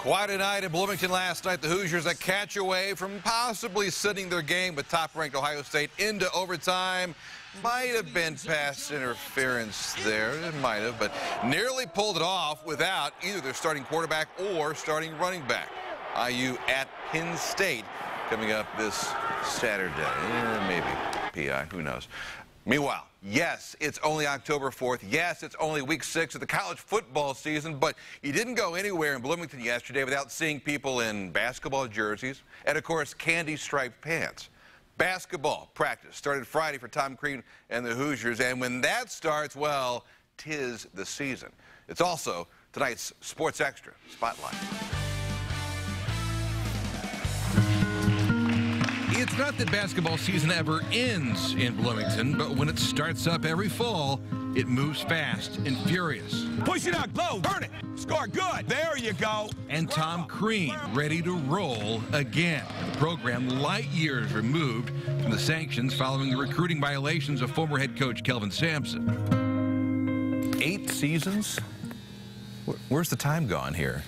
Quite a night in Bloomington last night. The Hoosiers a catch away from possibly sending their game with top-ranked Ohio State into overtime. Might have been pass interference there. It might have, but nearly pulled it off without either their starting quarterback or starting running back. IU at Penn State coming up this Saturday. Maybe PI, who knows. Meanwhile, yes, it's only October 4th. Yes, it's only week 6 of the college football season, but you didn't go anywhere in Bloomington yesterday without seeing people in basketball jerseys and, of course, candy-striped pants. Basketball practice started Friday for Tom Crean and the Hoosiers, and when that starts, well, 'tis the season. It's also tonight's Sports Extra Spotlight. It's not that basketball season ever ends in Bloomington, but when it starts up every fall, it moves fast and furious. Push it out, glow, burn it, score good. There you go. And Tom Crean ready to roll again. The program light years removed from the sanctions following the recruiting violations of former head coach Kelvin Sampson. 8 seasons? Where's the time gone here?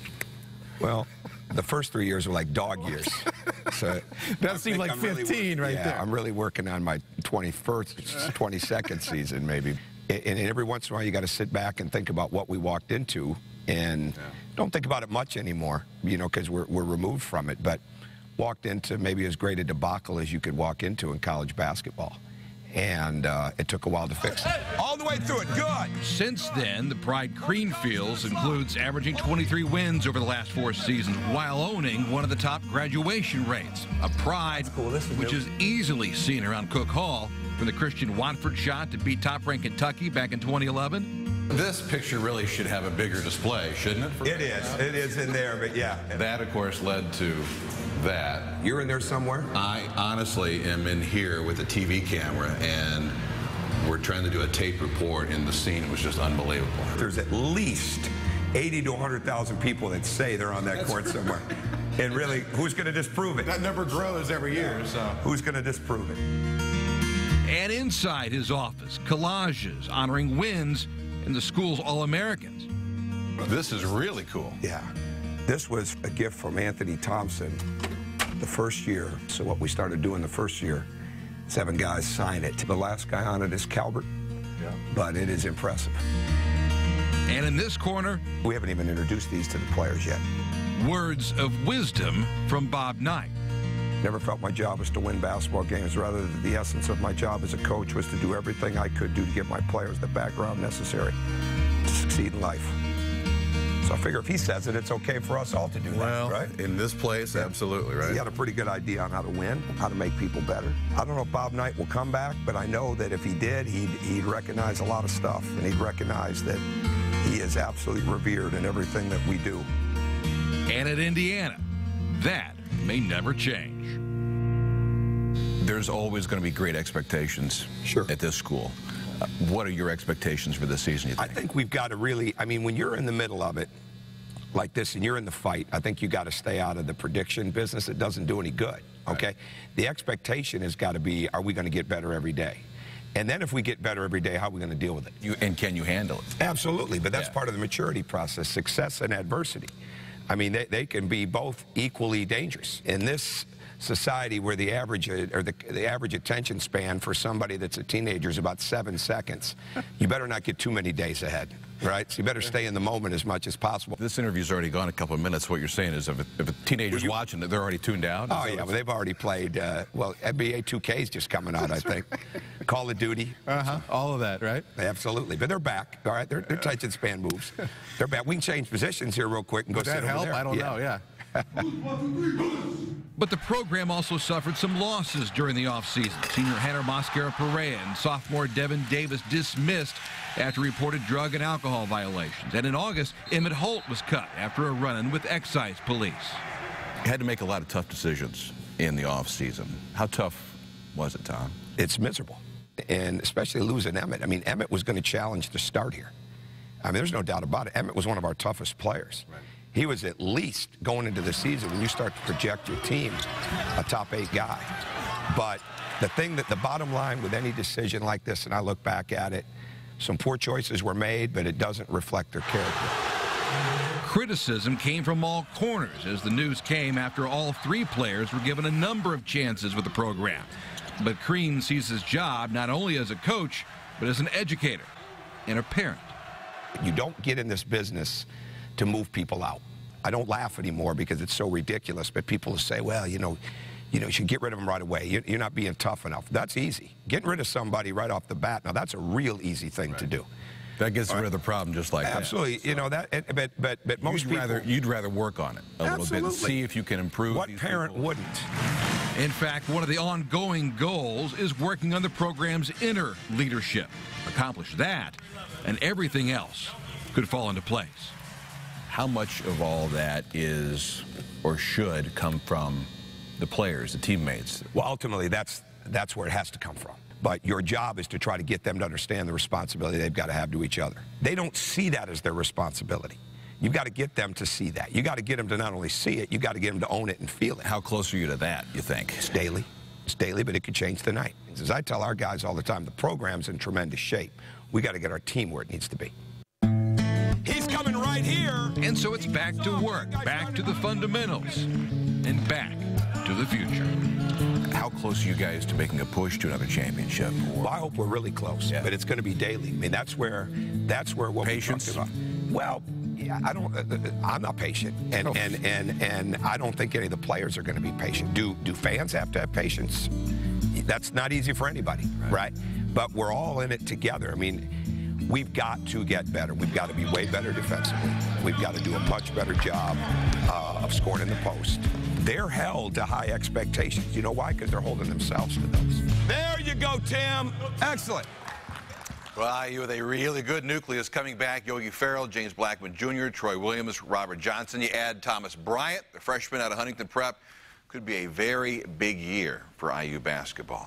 Well, the first 3 years were like dog years. So that seemed like 15 right there. I'm really working on my 22nd season, maybe. And every once in a while, you got to sit back and think about what we walked into, and don't think about it much anymore, you know, because we're removed from it. But walked into maybe as great a debacle as you could walk into in college basketball. And it took a while to fix it. All the way through it, good. Since then, the pride Crean feels includes averaging 23 wins over the last 4 seasons while owning one of the top graduation rates. A pride which is easily seen around Cook Hall, from the Christian Watford shot to beat top-ranked Kentucky back in 2011. This picture really should have a bigger display, shouldn't it? It is. It is in there, but yeah. That, of course, led to that. You're in there somewhere? I honestly am in here with a TV camera, and we're trying to do a tape report, and the scene was just unbelievable. There's at least 80 to 100,000 people that say they're on that court somewhere. And really, who's going to disprove it? That number grows every year, so. Who's going to disprove it? And inside his office, collages honoring wins in the school's All-Americans. This is really cool. Yeah. This was a gift from Anthony Thompson the first year. So what we started doing the first year is having guys sign it. The last guy on it is Calvert, but it is impressive. And in this corner, we haven't even introduced these to the players yet. Words of wisdom from Bob Knight. Never felt my job was to win basketball games. Rather, the essence of my job as a coach was to do everything I could do to give my players the background necessary to succeed in life. So I figure if he says it, it's okay for us all to do that, right? In this place, absolutely, right? He had a pretty good idea on how to win, how to make people better. I don't know if Bob Knight will come back, but I know that if he did, he'd recognize a lot of stuff, and he'd recognize that he is absolutely revered in everything that we do. And at Indiana, that may never change. There's always going to be great expectations at this school. What are your expectations for this season, you think? I think we've got to really, I mean, when you're in the middle of it like this and you're in the fight, I think you got to stay out of the prediction business. It doesn't do any good, okay? The expectation has got to be, are we going to get better every day? And then if we get better every day, how are we going to deal with it? And can you handle it? Absolutely, but that's part of the maturity process, success and adversity. I mean, they can be both equally dangerous. In this society where the average attention span for somebody that's a teenager is about 7 seconds, you better not get too many days ahead, right? So you better stay in the moment as much as possible. This interview's already gone a couple of minutes. What you're saying is if a teenager's watching it, they're already tuned out? Oh, yeah, well, they've already played, well, NBA 2K is just coming out, I think. Call of Duty. All of that, right? Absolutely, but they're back, all right? Their attention span moves. They're back. We can change positions here real quick and go sit over there. Would that help? I don't know, yeah. But the program also suffered some losses during the offseason. Senior Hannah Mosquera-Perea and sophomore Devin Davis dismissed after reported drug and alcohol violations. And in August, Emmett Holt was cut after a run-in with excise police. You had to make a lot of tough decisions in the offseason. How tough was it, Tom? It's miserable, and especially losing Emmett. I mean, Emmett was going to challenge to start here. I mean, there's no doubt about it. Emmett was one of our toughest players. Right. He was at least, going into the season, when you start to project your team, a top 8 guy. But the bottom line with any decision like this, and I look back at it, some poor choices were made, but it doesn't reflect their character. criticism came from all corners as the news came after all 3 players were given a number of chances with the program. But Crean sees his job not only as a coach, but as an educator and a parent. You don't get in this business to move people out. I don't laugh anymore because it's so ridiculous, but people will say, well, you should get rid of them right away. You're not being tough enough. That's easy. Getting rid of somebody right off the bat, now that's a real easy thing to do. That gets rid of the problem just like that. Absolutely. You know, but most people... You'd rather work on it a little bit and see if you can improve. What parent wouldn't? In fact, one of the ongoing goals is working on the program's inner leadership. Accomplish that, and everything else could fall into place. How much of all that is or should come from the players, the teammates? Well, ultimately, that's where it has to come from. But your job is to try to get them to understand the responsibility they've got to have to each other. They don't see that as their responsibility. You've got to get them to see that. You got to get them to not only see it, you got to get them to own it and feel it. How close are you to that, you think? It's daily. It's daily, but it could change tonight. As I tell our guys all the time, the program's in tremendous shape. We got to get our team where it needs to be. He's coming right here. And so it's back to work, back to the fundamentals, and back to the future. How close are you guys to making a push to another championship? Well, I hope we're really close, but it's going to be daily. I mean, that's where what patience. We're talking about. Well, yeah, I'm not patient, and I don't think any of the players are going to be patient. Do fans have to have patience? That's not easy for anybody, right? But we're all in it together. I mean, we've got to get better. We've got to be way better defensively. We've got to do a much better job of scoring in the post. They're held to high expectations. You know why? Because they're holding themselves to those. There you go, Tim. Excellent. Well, IU with a really good nucleus coming back. Yogi Ferrell, James Blackman Jr., Troy Williams, Robert Johnson. You add Thomas Bryant, the freshman out of Huntington Prep. Could be a very big year for IU basketball.